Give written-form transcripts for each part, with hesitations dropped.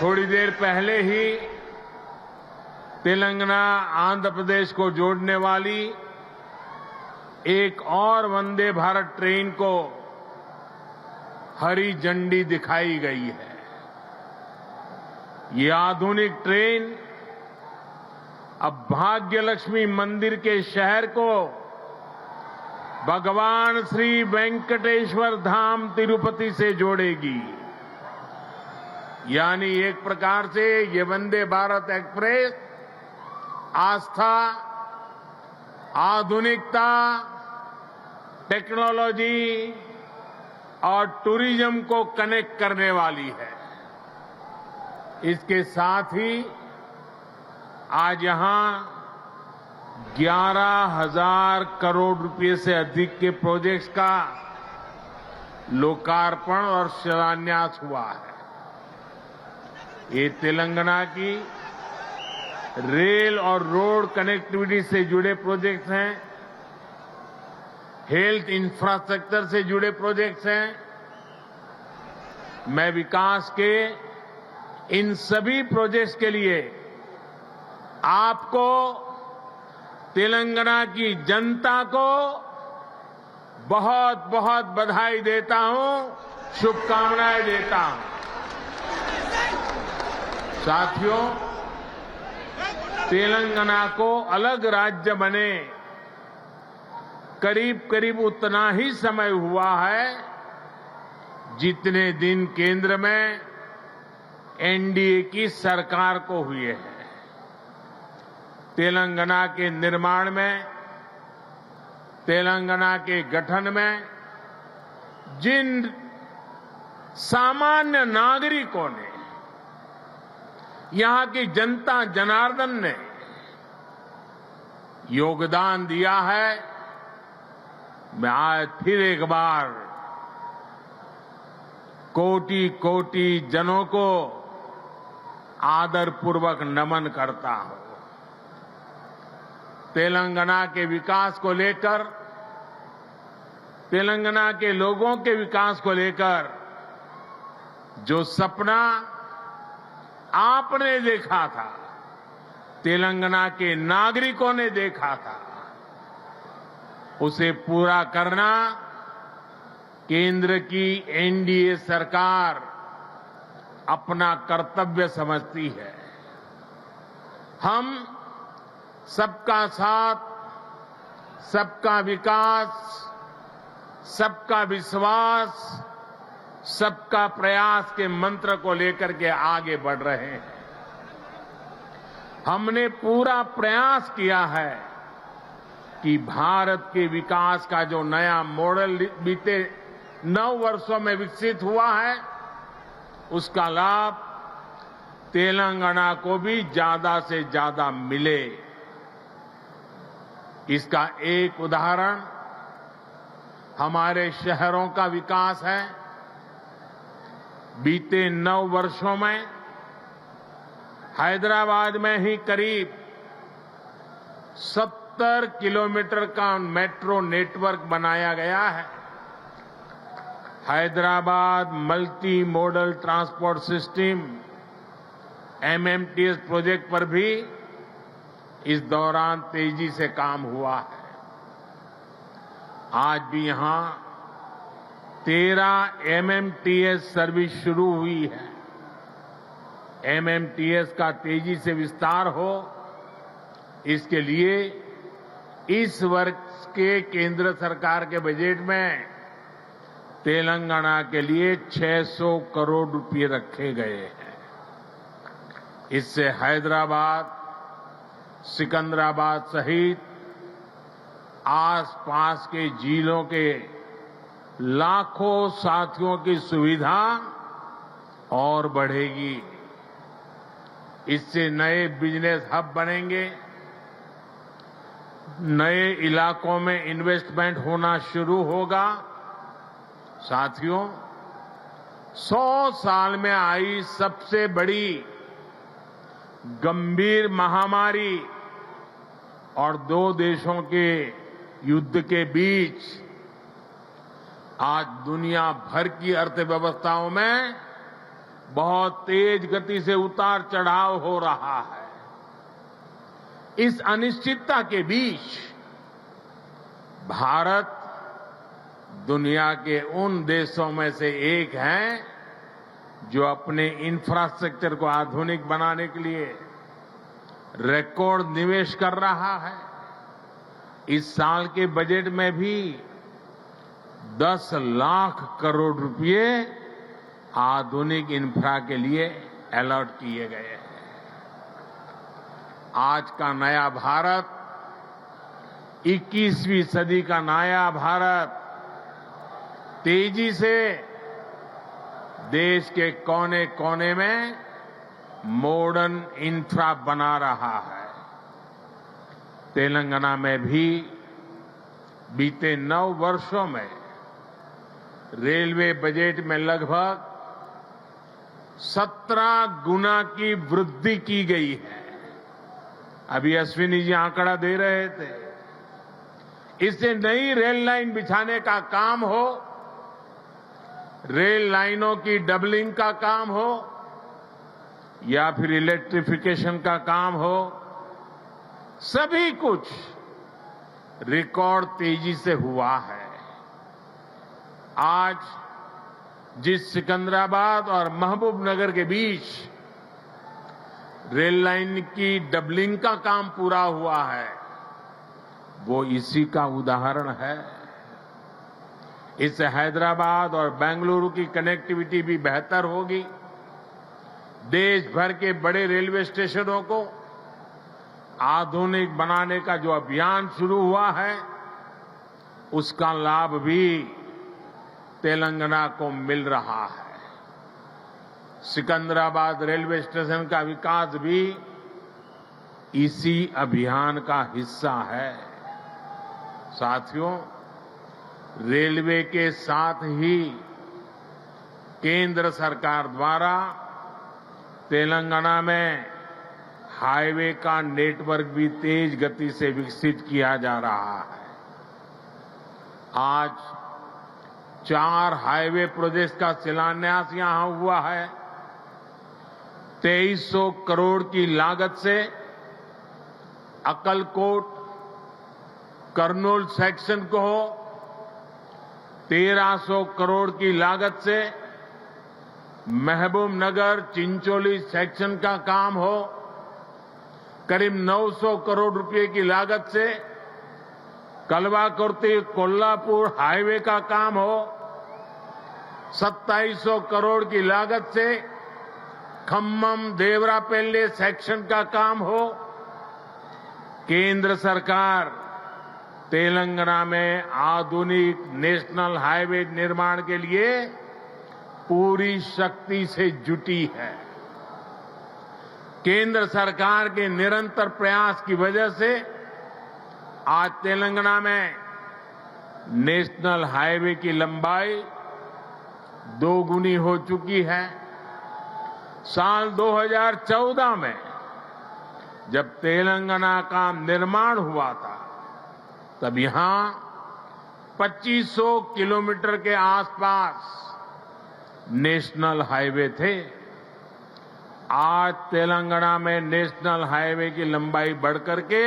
थोड़ी देर पहले ही तेलंगाना आंध्र प्रदेश को जोड़ने वाली एक और वंदे भारत ट्रेन को हरी झंडी दिखाई गई है। ये आधुनिक ट्रेन अब भाग्यलक्ष्मी मंदिर के शहर को भगवान श्री वेंकटेश्वर धाम तिरुपति से जोड़ेगी। यानी एक प्रकार से ये वंदे भारत एक्सप्रेस आस्था, आधुनिकता, टेक्नोलॉजी और टूरिज्म को कनेक्ट करने वाली है। इसके साथ ही आज यहां 11,000 करोड़ रुपए से अधिक के प्रोजेक्ट्स का लोकार्पण और शिलान्यास हुआ है। ये तेलंगाना की रेल और रोड कनेक्टिविटी से जुड़े प्रोजेक्ट्स हैं, हेल्थ इंफ्रास्ट्रक्चर से जुड़े प्रोजेक्ट्स हैं। मैं विकास के इन सभी प्रोजेक्ट्स के लिए आपको, तेलंगाना की जनता को बहुत बहुत बधाई देता हूं, शुभकामनाएं देता हूं। साथियों, तेलंगाना को अलग राज्य बने करीब करीब उतना ही समय हुआ है जितने दिन केंद्र में एनडीए की सरकार को हुए हैं। तेलंगाना के निर्माण में, तेलंगाना के गठन में जिन सामान्य नागरिकों ने, यहां की जनता जनार्दन ने योगदान दिया है, मैं आज फिर एक बार कोटि कोटि जनों को आदरपूर्वक नमन करता हूं। तेलंगाना के विकास को लेकर, तेलंगाना के लोगों के विकास को लेकर जो सपना आपने देखा था, तेलंगाना के नागरिकों ने देखा था, उसे पूरा करना केंद्र की एनडीए सरकार अपना कर्तव्य समझती है। हम सबका साथ, सबका विकास, सबका विश्वास, सबका प्रयास के मंत्र को लेकर के आगे बढ़ रहे हैं। हमने पूरा प्रयास किया है कि भारत के विकास का जो नया मॉडल बीते 9 वर्षों में विकसित हुआ है, उसका लाभ तेलंगाना को भी ज्यादा से ज्यादा मिले। इसका एक उदाहरण हमारे शहरों का विकास है। बीते 9 वर्षों में हैदराबाद में ही करीब 70 किलोमीटर का मेट्रो नेटवर्क बनाया गया है। Hyderabad multi modal transport system MMTS project पर भी इस दौरान तेजी से काम हुआ है। आज भी यहां 13 एमएमटीएस सर्विस शुरू हुई है। एमएमटीएस का तेजी से विस्तार हो, इसके लिए इस वर्ष के केंद्र सरकार के बजट में तेलंगाना के लिए 600 करोड़ रुपए रखे गए हैं। इससे हैदराबाद, सिकंदराबाद सहित आसपास के जिलों के लाखों साथियों की सुविधा और बढ़ेगी। इससे नए बिजनेस हब बनेंगे, नए इलाकों में इन्वेस्टमेंट होना शुरू होगा। साथियों, 100 साल में आई सबसे बड़ी गंभीर महामारी और 2 देशों के युद्ध के बीच आज दुनिया भर की अर्थव्यवस्थाओं में बहुत तेज गति से उतार चढ़ाव हो रहा है। इस अनिश्चितता के बीच भारत दुनिया के उन देशों में से एक है जो अपने इंफ्रास्ट्रक्चर को आधुनिक बनाने के लिए रिकॉर्ड निवेश कर रहा है। इस साल के बजट में भी 10 लाख करोड़ रुपए आधुनिक इंफ्रा के लिए अलॉट किए गए हैं। आज का नया भारत, 21वीं सदी का नया भारत तेजी से देश के कोने कोने में मॉडर्न इंफ्रा बना रहा है। तेलंगाना में भी बीते 9 वर्षों में रेलवे बजट में लगभग 17 गुना की वृद्धि की गई है। अभी अश्विनी जी आंकड़ा दे रहे थे। इससे नई रेल लाइन बिछाने का काम हो, रेल लाइनों की डबलिंग का काम हो या फिर इलेक्ट्रिफिकेशन का काम हो, सभी कुछ रिकॉर्ड तेजी से हुआ है। आज जिस सिकंदराबाद और महबूबनगर के बीच रेल लाइन की डबलिंग का काम पूरा हुआ है, वो इसी का उदाहरण है। इससे हैदराबाद और बेंगलुरु की कनेक्टिविटी भी बेहतर होगी। देश भर के बड़े रेलवे स्टेशनों को आधुनिक बनाने का जो अभियान शुरू हुआ है, उसका लाभ भी तेलंगाना को मिल रहा है। सिकंदराबाद रेलवे स्टेशन का विकास भी इसी अभियान का हिस्सा है। साथियों, रेलवे के साथ ही केंद्र सरकार द्वारा तेलंगाना में हाईवे का नेटवर्क भी तेज गति से विकसित किया जा रहा है। आज 4 हाईवे प्रोजेक्ट का शिलान्यास यहां हुआ है। 2300 करोड़ की लागत से अक्कलकोट कर्नूल सेक्शन को हो, 1300 करोड़ की लागत से महबूबनगर चिंचोली सेक्शन का काम हो, करीब 900 करोड़ रुपए की लागत से कलवाकुर्ती कोल्हापुर हाईवे का काम हो, 2700 करोड़ की लागत से खम्मम देवरापल्ली सेक्शन का काम हो। केंद्र सरकार तेलंगाना में आधुनिक नेशनल हाईवे निर्माण के लिए पूरी शक्ति से जुटी है। केंद्र सरकार के निरंतर प्रयास की वजह से आज तेलंगाना में नेशनल हाईवे की लंबाई 2 गुनी हो चुकी है। साल 2014 में जब तेलंगाना का निर्माण हुआ था, तब यहां 2500 किलोमीटर के आसपास नेशनल हाईवे थे। आज तेलंगाना में नेशनल हाईवे की लंबाई बढ़कर के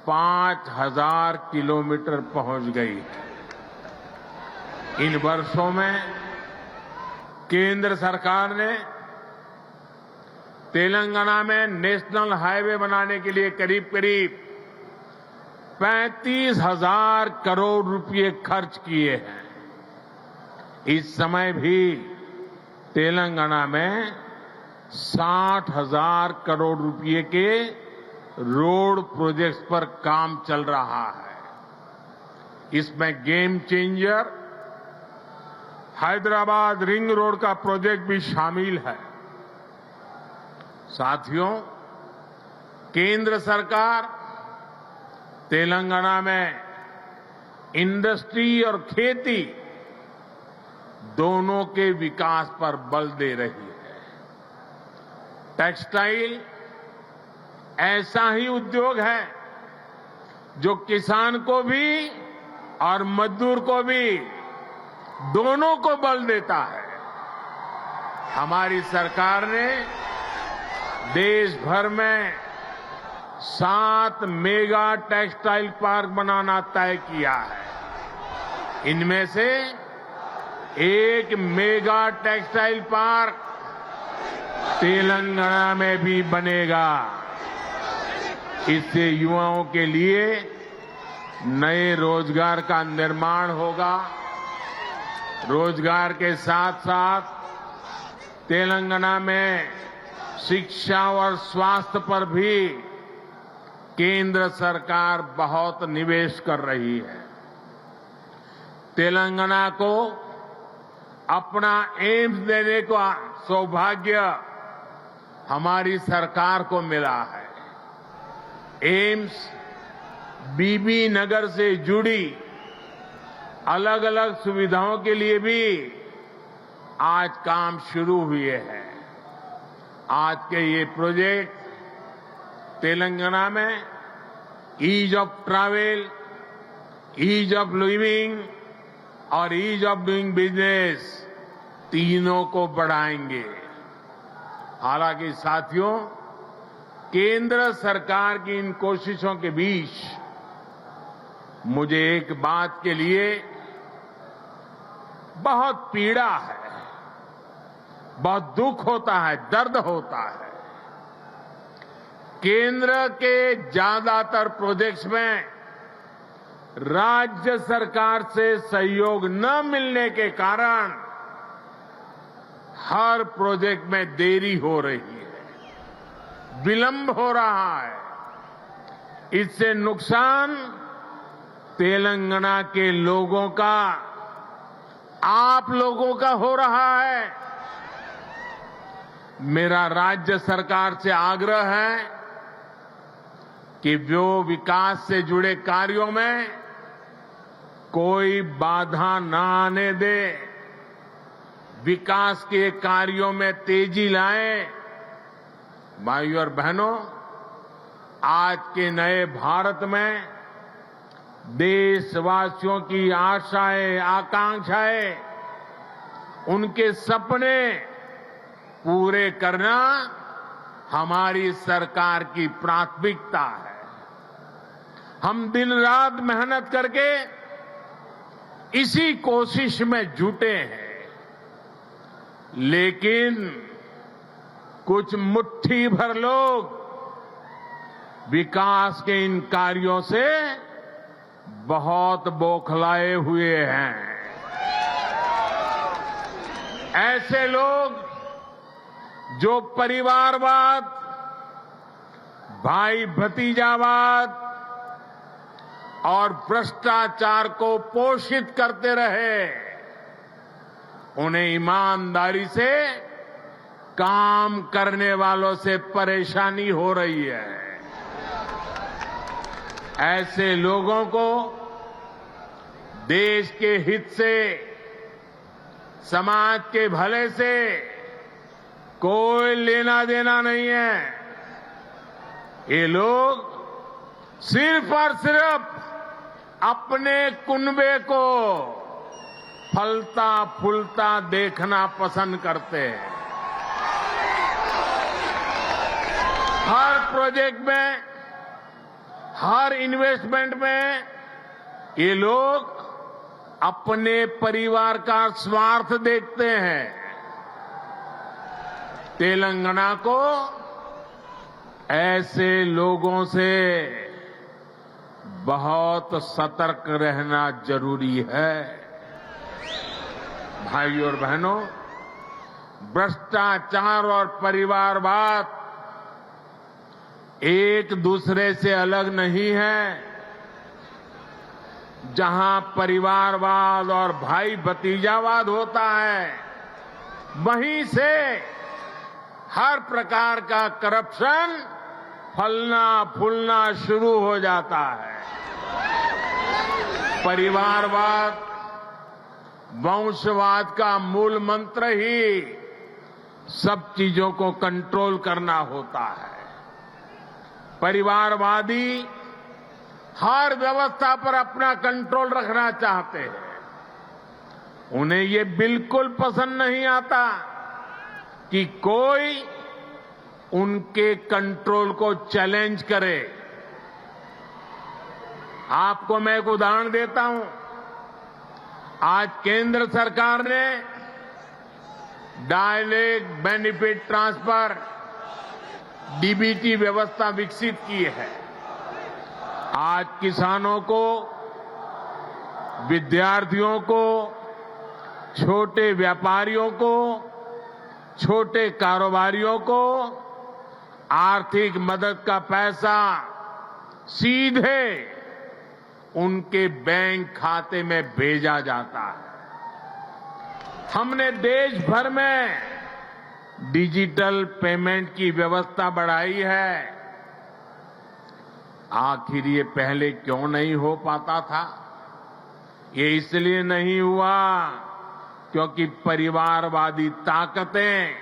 5000 किलोमीटर पहुंच गई है। इन वर्षों में केंद्र सरकार ने तेलंगाना में नेशनल हाईवे बनाने के लिए करीब करीब 35,000 करोड़ रुपए खर्च किए हैं। इस समय भी तेलंगाना में 60,000 करोड़ रुपए के रोड प्रोजेक्ट्स पर काम चल रहा है। इसमें game changer Hyderabad ring road का प्रोजेक्ट भी शामिल है। साथियों, केंद्र सरकार तेलंगाना में इंडस्ट्री और खेती दोनों के विकास पर बल दे रही है। टेक्सटाइल ऐसा ही उद्योग है जो किसान को भी और मजदूर को भी, दोनों को बल देता है। हमारी सरकार ने देश भर में 7 मेगा टेक्सटाइल पार्क बनाना तय किया है। इनमें से एक मेगा टेक्सटाइल पार्क तेलंगाना में भी बनेगा। इससे युवाओं के लिए नए रोजगार का निर्माण होगा। रोजगार के साथ साथ तेलंगाना में शिक्षा और स्वास्थ्य पर भी केंद्र सरकार बहुत निवेश कर रही है। तेलंगाना को अपना एम्स देने का सौभाग्य हमारी सरकार को मिला है। एम्स बीबी नगर से जुड़ी अलग अलग सुविधाओं के लिए भी आज काम शुरू हुए हैं। आज के ये प्रोजेक्ट तेलंगाना में ease of travel, ease of living और ईज ऑफ डूइंग बिजनेस तीनों को बढ़ाएंगे। हालांकि साथियों, केंद्र सरकार की इन कोशिशों के बीच मुझे एक बात के लिए बहुत पीड़ा है, बहुत दुख होता है, दर्द होता है। केंद्र के ज्यादातर प्रोजेक्ट्स में राज्य सरकार से सहयोग न मिलने के कारण हर प्रोजेक्ट में देरी हो रही है, विलंब हो रहा है। इससे नुकसान तेलंगाना के लोगों का, आप लोगों का हो रहा है। मेरा राज्य सरकार से आग्रह है कि वो विकास से जुड़े कार्यों में कोई बाधा न आने दे, विकास के कार्यों में तेजी लाएं। भाइयों और बहनों, आज के नए भारत में देशवासियों की आशाएं, आकांक्षाएं, उनके सपने पूरे करना हमारी सरकार की प्राथमिकता है। हम दिन रात मेहनत करके इसी कोशिश में जुटे हैं, लेकिन कुछ मुट्ठी भर लोग विकास के इन कार्यों से बहुत बौखलाए हुए हैं। ऐसे लोग जो परिवारवाद, भाई भतीजावाद और भ्रष्टाचार को पोषित करते रहे, उन्हें ईमानदारी से काम करने वालों से परेशानी हो रही है। ऐसे लोगों को देश के हित से, समाज के भले से कोई लेना देना नहीं है। ये लोग सिर्फ और सिर्फ अपने कुनबे को फलता फूलता देखना पसंद करते हैं। हर प्रोजेक्ट में, हर इन्वेस्टमेंट में ये लोग अपने परिवार का स्वार्थ देखते हैं। तेलंगाना को ऐसे लोगों से बहुत सतर्क रहना जरूरी है। भाइयों और बहनों, भ्रष्टाचार और परिवारवाद एक दूसरे से अलग नहीं है। जहां परिवारवाद और भाई भतीजावाद होता है, वहीं से हर प्रकार का करप्शन फलना फूलना शुरू हो जाता है। परिवारवाद, वंशवाद का मूल मंत्र ही सब चीजों को कंट्रोल करना होता है। परिवारवादी हर व्यवस्था पर अपना कंट्रोल रखना चाहते हैं। उन्हें ये बिल्कुल पसंद नहीं आता कि कोई उनके कंट्रोल को चैलेंज करे। आपको मैं एक उदाहरण देता हूं। आज केंद्र सरकार ने डायरेक्ट बेनिफिट ट्रांसफर डीबीटी व्यवस्था विकसित की है। आज किसानों को, विद्यार्थियों को, छोटे व्यापारियों को, छोटे कारोबारियों को आर्थिक मदद का पैसा सीधे उनके बैंक खाते में भेजा जाता है। हमने देश भर में डिजिटल पेमेंट की व्यवस्था बढ़ाई है। आखिर ये पहले क्यों नहीं हो पाता था? ये इसलिए नहीं हुआ क्योंकि परिवारवादी ताकतें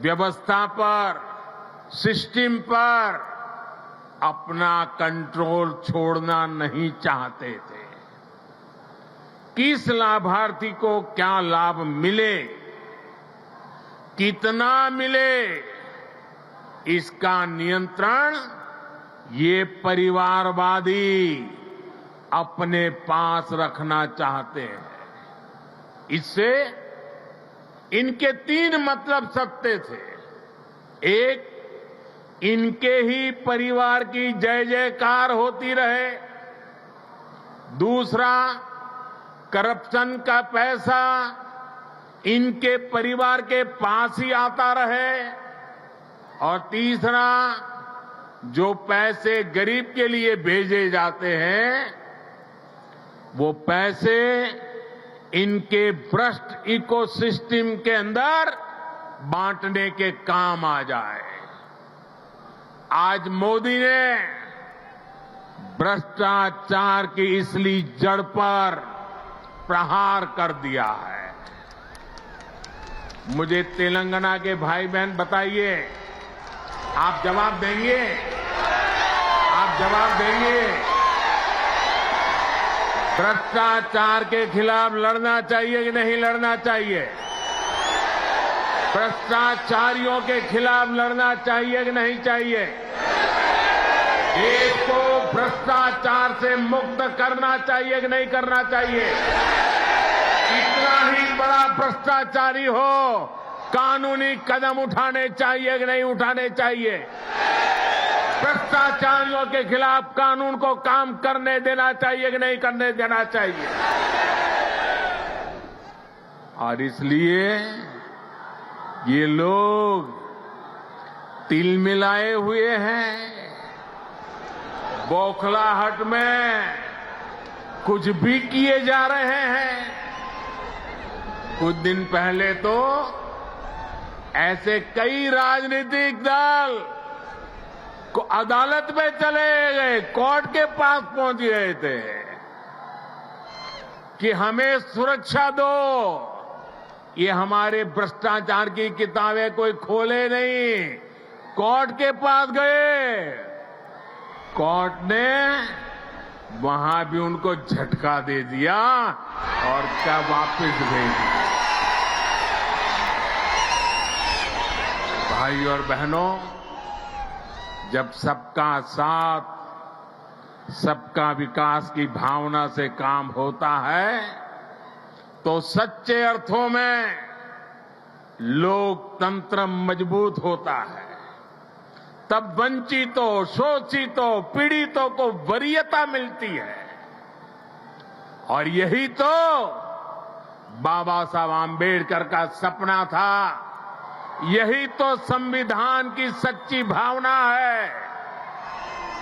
व्यवस्था पर, सिस्टम पर अपना कंट्रोल छोड़ना नहीं चाहते थे। किस लाभार्थी को क्या लाभ मिले, कितना मिले, इसका नियंत्रण ये परिवारवादी अपने पास रखना चाहते हैं। इससे इनके 3 मतलब सत्य थे। एक, इनके ही परिवार की जय जयकार होती रहे। दूसरा, करप्शन का पैसा इनके परिवार के पास ही आता रहे। और तीसरा, जो पैसे गरीब के लिए भेजे जाते हैं वो पैसे इनके भ्रष्ट इकोसिस्टम के अंदर बांटने के काम आ जाए। आज मोदी ने भ्रष्टाचार की इसलिए जड़ पर प्रहार कर दिया है। मुझे तेलंगाना के भाई बहन बताइए, आप जवाब देंगे? आप जवाब देंगे? भ्रष्टाचार के खिलाफ लड़ना चाहिए कि नहीं लड़ना चाहिए? भ्रष्टाचारियों के खिलाफ लड़ना चाहिए कि नहीं चाहिए? देश को भ्रष्टाचार से मुक्त करना चाहिए कि नहीं करना चाहिए? कितना ही बड़ा भ्रष्टाचारी हो, कानूनी कदम उठाने चाहिए कि नहीं उठाने चाहिए? भ्रष्टाचारियों के खिलाफ कानून को काम करने देना चाहिए कि नहीं करने देना चाहिए? और इसलिए ये लोग तिल मिलाए हुए हैं। बौखलाहट में कुछ भी किए जा रहे हैं। कुछ दिन पहले तो ऐसे कई राजनीतिक दल को अदालत में चले गए, कोर्ट के पास पहुंच गए थे कि हमें सुरक्षा दो। ये हमारे भ्रष्टाचार की किताबें कोई खोले नहीं, कोर्ट के पास गए। कोर्ट ने वहां भी उनको झटका दे दिया और क्या वापस भेज दिया। भाई और बहनों, जब सबका साथ, सबका विकास की भावना से काम होता है तो सच्चे अर्थों में लोकतंत्र मजबूत होता है। तब वंचितों, शोषितों, पीड़ितों को वरीयता मिलती है। और यही तो बाबा साहब आम्बेडकर का सपना था। यही तो संविधान की सच्ची भावना है।